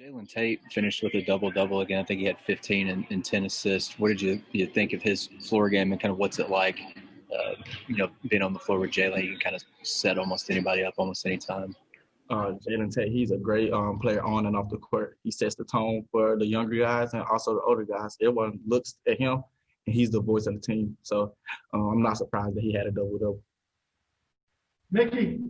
Jaylin Tate finished with a double-double again. I think he had 15 and 10 assists. What did you think of his floor game and kind of what's it like, being on the floor with Jaylin? You can kind of set almost anybody up almost any time. Jaylin Tate, he's a great player on and off the court. He sets the tone for the younger guys and also the older guys. Everyone looks at him, and he's the voice of the team. So I'm not surprised that he had a double-double. Mickey.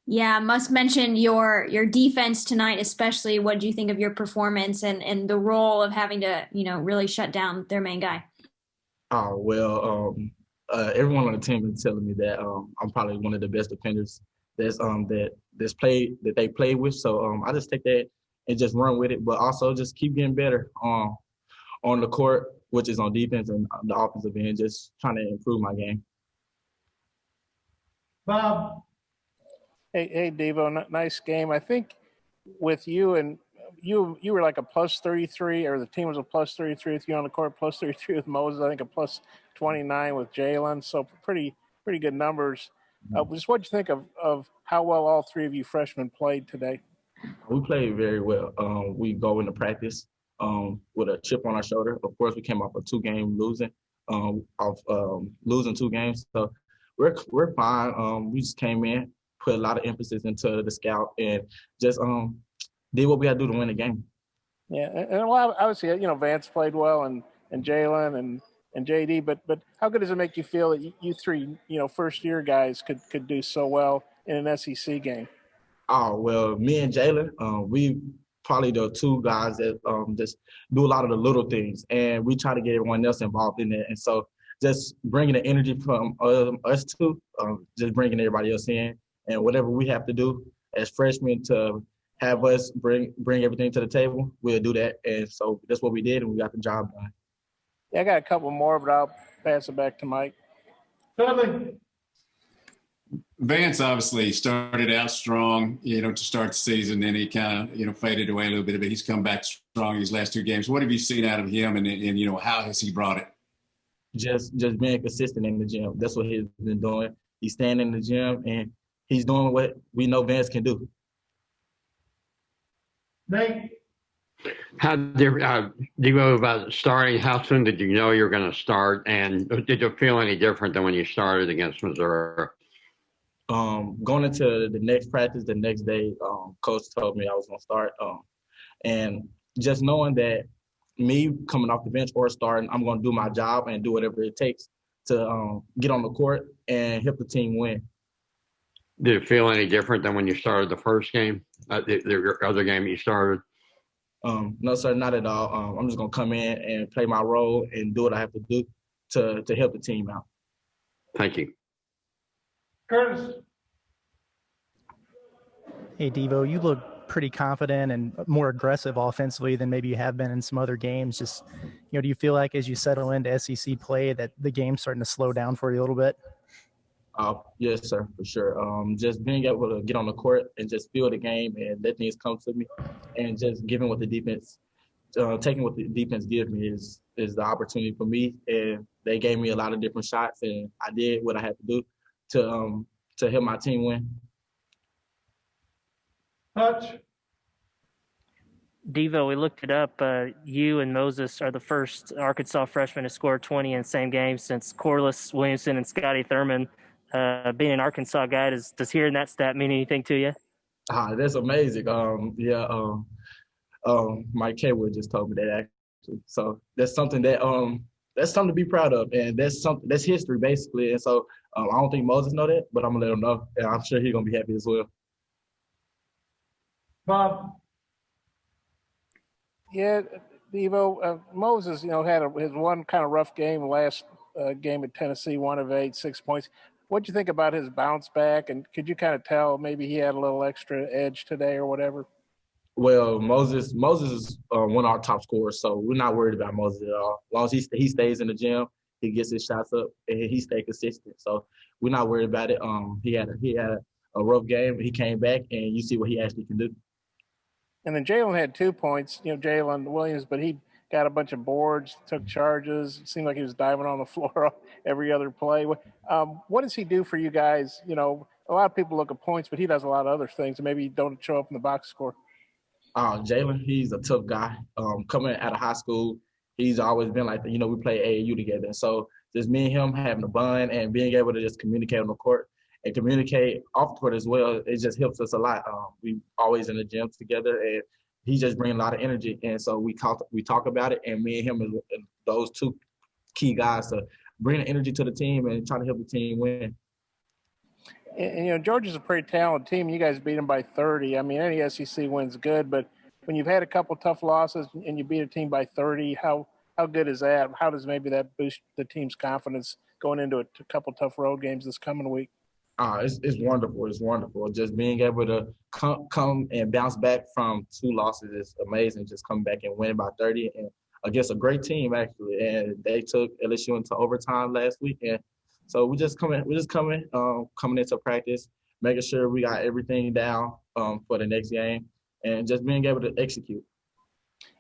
Yeah, must mention your defense tonight, especially. What do you think of your performance and the role of having to, really shut down their main guy? Oh, well, everyone on the team is telling me that I'm probably one of the best defenders that they play with. So I just take that and just run with it, but also just keep getting better on the court, which is on defense and the offensive end, just trying to improve my game. Bob. Hey, Devo, nice game. I think with you and you were like a plus 33, or the team was a plus 33 with you on the court, plus 33 with Moses. I think a plus 29 with Jaylin. So pretty good numbers. Just what do you think of how well all three of you freshmen played today? We played very well. We go into practice with a chip on our shoulder. Of course, we came off a 2-game losing, losing 2 games. So we're fine. We just came in, put a lot of emphasis into the scout, and just did what we had to do to win the game. Yeah, and obviously, Vance played well, and Jaylin and JD, but how good does it make you feel that you three, first-year guys could do so well in an SEC game? Oh, well, me and Jaylin, we probably the 2 guys that just do a lot of the little things, and we try to get everyone else involved in it. And so just bringing the energy from us 2, just bringing everybody else in, and whatever we have to do as freshmen to have us bring everything to the table, we'll do that. And so that's what we did, and we got the job done. Yeah, I got a couple more, but I'll pass it back to Mike. Dudley. Vance obviously started out strong, to start the season, then he kind of, faded away a little bit, but he's come back strong these last 2 games. What have you seen out of him, and how has he brought it? Just being consistent in the gym. That's what he's been doing. He's staying in the gym, and he's doing what we know Vance can do. Nate. How do you know about starting? How soon did you know you were going to start? And did you feel any different than when you started against Missouri? Going into the next practice, the next day, coach told me I was going to start. And just knowing that me coming off the bench or starting, I'm going to do my job and do whatever it takes to get on the court and help the team win. Did it feel any different than when you started the first game, the other game you started? No, sir, not at all. I'm just going to come in and play my role and do what I have to do to help the team out. Thank you. Curtis. Hey, Devo, you look pretty confident and more aggressive offensively than maybe you have been in some other games. Just, do you feel like as you settle into SEC play that the game's starting to slow down for you a little bit? Yes, sir, for sure. Just being able to get on the court and just feel the game and let things come to me, and just giving what the defense, taking what the defense gives me is the opportunity for me. And they gave me a lot of different shots, and I did what I had to do to help my team win. Hutch. Devo, we looked it up. You and Moses are the first Arkansas freshmen to score 20 in the same game since Corliss Williamson and Scotty Thurman. Being an Arkansas guy, does hearing that stat mean anything to you? That's amazing. Mike Kaywood just told me that actually. So that's something to be proud of, and that's history basically. And so I don't think Moses know that, but I'm gonna let him know, and I'm sure he's gonna be happy as well. Bob. Yeah, Devo, Moses, had his one kind of rough game last game at Tennessee, 1 of 8, 6 points. What do you think about his bounce back? And could you kind of tell maybe he had a little extra edge today or whatever? Well, Moses is one of our top scorers, so we're not worried about Moses at all. As long as he stays in the gym, he gets his shots up, and he stays consistent. So we're not worried about it. He had a rough game. He came back, and you see what he actually can do. And then Jaylin had 2 points, Jaylin Williams, but he got a bunch of boards, took charges. It seemed like he was diving on the floor every other play. What does he do for you guys, a lot of people look at points, but he does a lot of other things, and maybe don't show up in the box score. Jaylin, he's a tough guy. Coming out of high school, he's always been like, we play AAU together. And so just me and him having a bond and being able to just communicate on the court and communicate off the court as well, it just helps us a lot. We always in the gym together, and he just brings a lot of energy. And so we talk about it, and me and him are those two key guys to bring the energy to the team and try to help the team win. And Georgia's a pretty talented team. You guys beat them by 30. I mean, any SEC win's good, but when you've had a couple tough losses and you beat a team by 30, how good is that? How does maybe that boost the team's confidence going into a couple tough road games this coming week? It's wonderful. It's wonderful. Just being able to come and bounce back from 2 losses is amazing. Just come back and win by 30 and against a great team, actually. And they took LSU into overtime last week. And so we're just coming into practice, making sure we got everything down for the next game, and just being able to execute.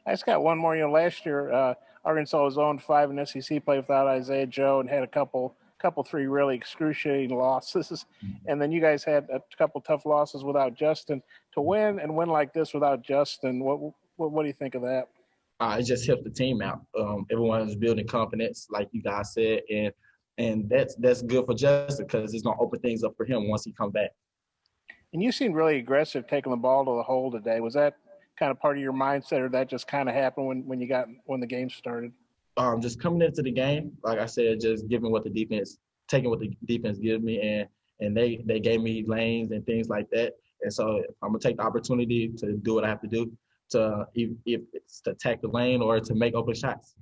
I just got one more. Last year Arkansas was 0-5 in SEC play without Isaiah Joe and had a couple 3 really excruciating losses, and then you guys had a couple tough losses without Justin. To win like this without Justin, what do you think of that? It just helped the team out. Everyone is building confidence, like you guys said, and that's good for Justin because it's gonna open things up for him once he comes back. And you seemed really aggressive taking the ball to the hole today. Was that kind of part of your mindset, or that just kind of happened when the game started? Just coming into the game, like I said, just taking what the defense gives me, and they gave me lanes and things like that. And so I'm gonna take the opportunity to do what I have to do to if it's to attack the lane or to make open shots.